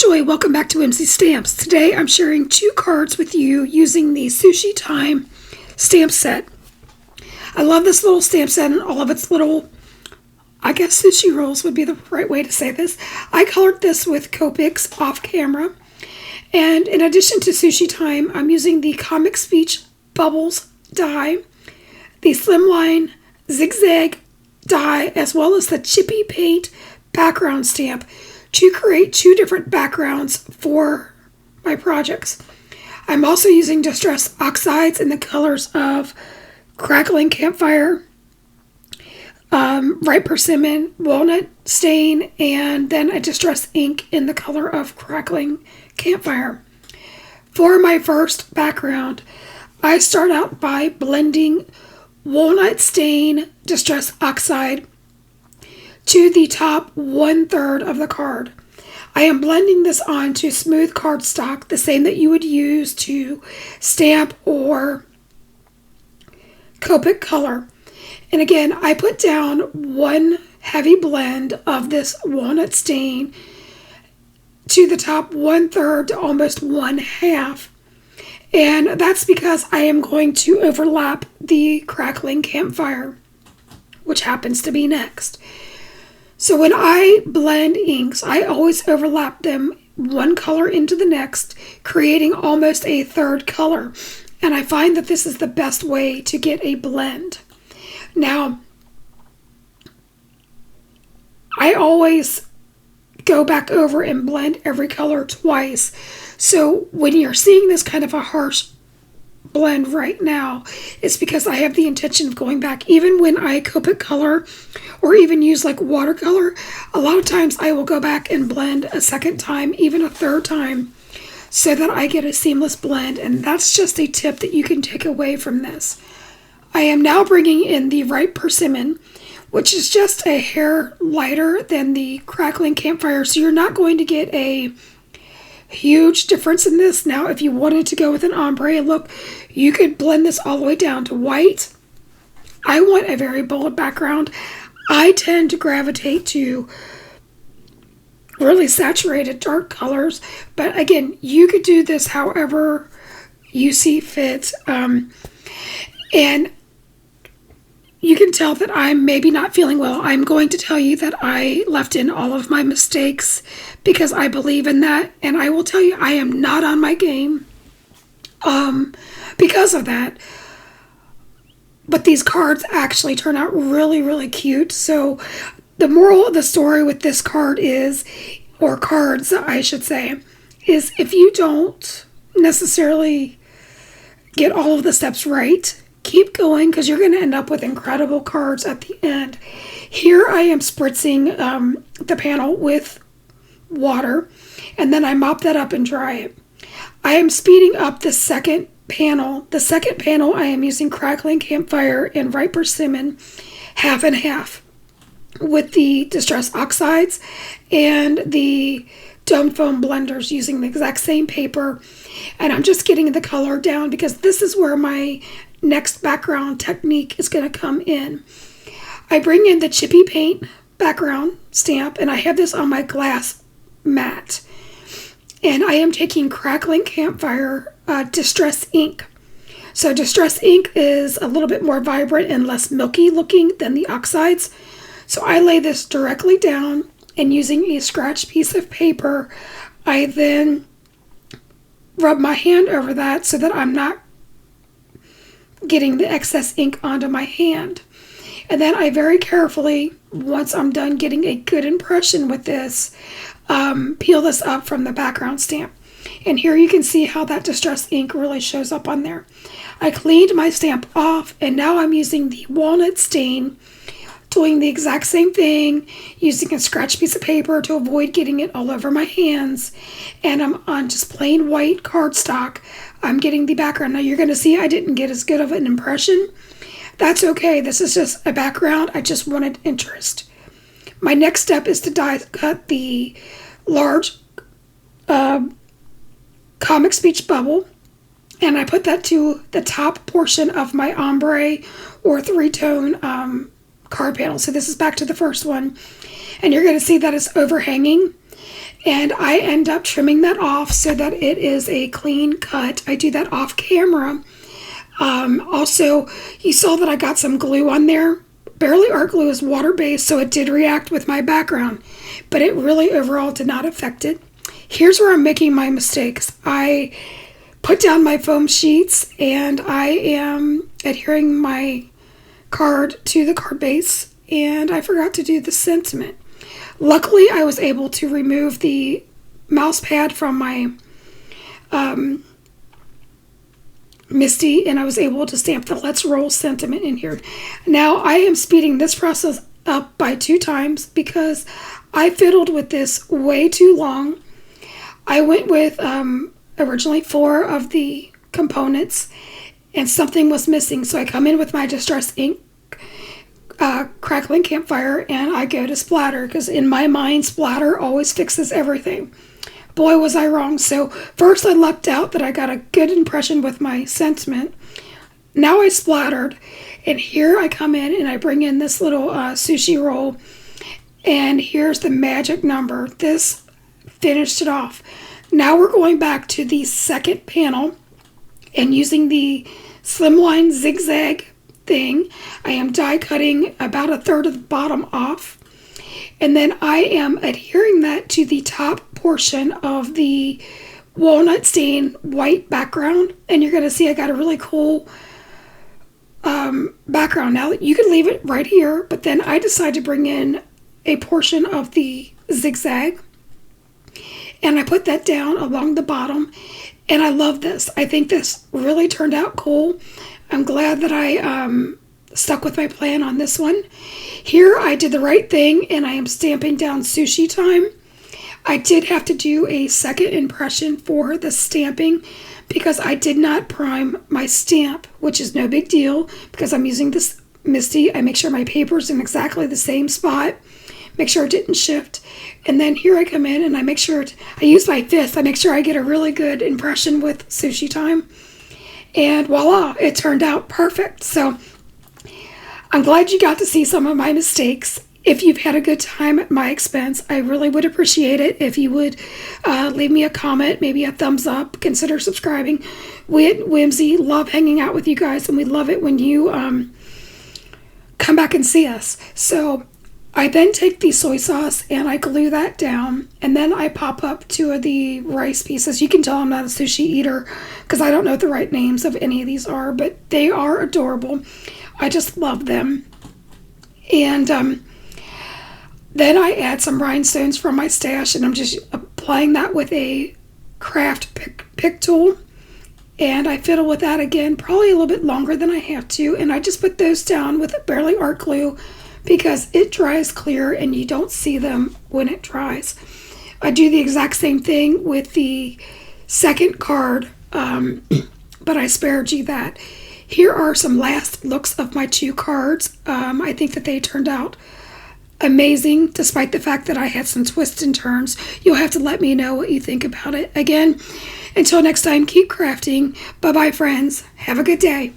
Joy, welcome back to WHIMSY Stamps. Today I'm sharing 2 cards with you using the Sushi Time stamp set. I love this little stamp set and all of its little, I guess sushi rolls would be the right way to say this. I colored this with Copics off camera. And in addition to Sushi Time, I'm using the Comic Speech Bubbles die, the Slimline Zigzag die, as well as the Chippy Paint background stamp to create 2 different backgrounds for my projects. I'm also using Distress Oxides in the colors of Crackling Campfire, Ripe Persimmon, Walnut Stain, and then a Distress Ink in the color of Crackling Campfire. For my first background, I start out by blending Walnut Stain Distress Oxide to the top 1/3 of the card. I am blending this onto smooth cardstock, the same that you would use to stamp or Copic color. And again, I put down 1 heavy blend of this walnut stain to the top 1/3 to almost 1/2. And that's because I am going to overlap the Crackling Campfire, which happens to be next. So when I blend inks, I always overlap them 1 color into the next, creating almost a 3rd color. And I find that this is the best way to get a blend. Now, I always go back over and blend every color twice. So when you're seeing this kind of a harsh blend right now, it's because I have the intention of going back. Even when I Copic color or even use like watercolor, a lot of times I will go back and blend a second time, even a 3rd time, so that I get a seamless blend. And that's just a tip that you can take away from this. I am now bringing in the Ripe Persimmon, which is just a hair lighter than the Crackling Campfire, so you're not going to get a huge difference in this. Now, if you wanted to go with an ombre look, you could blend this all the way down to white. I want a very bold background. I tend to gravitate to really saturated dark colors, but again, you could do this however you see fit. And you can tell that I'm maybe not feeling well. I'm going to tell you that I left in all of my mistakes because I believe in that. And I will tell you, I am not on my game because of that. But these cards actually turn out really, really cute. So the moral of the story with this card is, or cards, I should say, is if you don't necessarily get all of the steps right, keep going, because you're going to end up with incredible cards at the end. Here I am spritzing the panel with water, and then I mop that up and dry it. I am speeding up the second panel. The second panel I am using Crackling Campfire and Ripe Persimmon half and half with the Distress Oxides and the Dome Foam blenders using the exact same paper. And I'm just getting the color down because this is where my next background technique is going to come in. I bring in the Chippy Paint background stamp, and I have this on my glass mat. And I am taking Crackling Campfire Distress Ink. So Distress Ink is a little bit more vibrant and less milky looking than the oxides. So I lay this directly down, and using a scratch piece of paper, I then rub my hand over that so that I'm not getting the excess ink onto my hand. And then I very carefully, once I'm done getting a good impression with this, peel this up from the background stamp. And here you can see how that Distress ink really shows up on there. I cleaned my stamp off, and now I'm using the Walnut Stain, doing the exact same thing, using a scratch piece of paper to avoid getting it all over my hands. And I'm on just plain white cardstock. I'm getting the background. Now you're going to see I didn't get as good of an impression. That's okay. This is just a background. I just wanted interest. My next step is to die cut the large Comic Speech bubble. And I put that to the top portion of my ombre or 3-tone card panel. So this is back to the first one. And you're going to see that it's overhanging. And I end up trimming that off so that it is a clean cut. I do that off camera. Also, you saw that I got some glue on there. Barely Art Glue is water-based, so it did react with my background, but it really overall did not affect it. Here's where I'm making my mistakes. I put down my foam sheets, and I am adhering my card to the card base, and I forgot to do the sentiment. Luckily, I was able to remove the mouse pad from my MISTI, and I was able to stamp the Let's Roll sentiment in here. Now, I am speeding this process up by 2 times because I fiddled with this way too long. I went with originally 4 of the components, and something was missing, so I come in with my Distress ink crackling campfire, and I go to splatter, because in my mind, splatter always fixes everything. Boy, was I wrong. So first I lucked out that I got a good impression with my sentiment. Now I splattered, and here I come in and I bring in this little sushi roll, and here's the magic number. This finished it off. Now we're going back to the second panel and using the slimline zigzag thing. I am die cutting about 1/3 of the bottom off, and then I am adhering that to the top portion of the walnut stain white background, and you're going to see I got a really cool background. Now you could leave it right here, but then I decided to bring in a portion of the zigzag, and I put that down along the bottom, and I love this. I think this really turned out cool. I'm glad that I stuck with my plan on this one. Here I did the right thing, and I am stamping down Sushi Time. I did have to do a second impression for the stamping because I did not prime my stamp, which is no big deal because I'm using this MISTI. I make sure my paper's in exactly the same spot, make sure it didn't shift, and then here I come in and I make sure I use my fist. I make sure I get a really good impression with Sushi Time, and voila, it turned out perfect. So I'm glad you got to see some of my mistakes. If you've had a good time at my expense, I really would appreciate it if you would leave me a comment, maybe a thumbs up, consider subscribing. We at WHIMSY love hanging out with you guys, and we love it when you come back and see us. So I then take the soy sauce and I glue that down, and then I pop up 2 of the rice pieces. You can tell I'm not a sushi eater because I don't know what the right names of any of these are, but they are adorable. I just love them. And then I add some rhinestones from my stash, and I'm just applying that with a craft pick tool. And I fiddle with that again, probably a little bit longer than I have to. And I just put those down with barely art glue because it dries clear and you don't see them when it dries. I do the exact same thing with the second card, but I spared you that. Here are some last looks of my 2 cards. I think that they turned out amazing, despite the fact that I had some twists and turns. You'll have to let me know what you think about it. Again, until next time, keep crafting. Bye-bye, friends. Have a good day.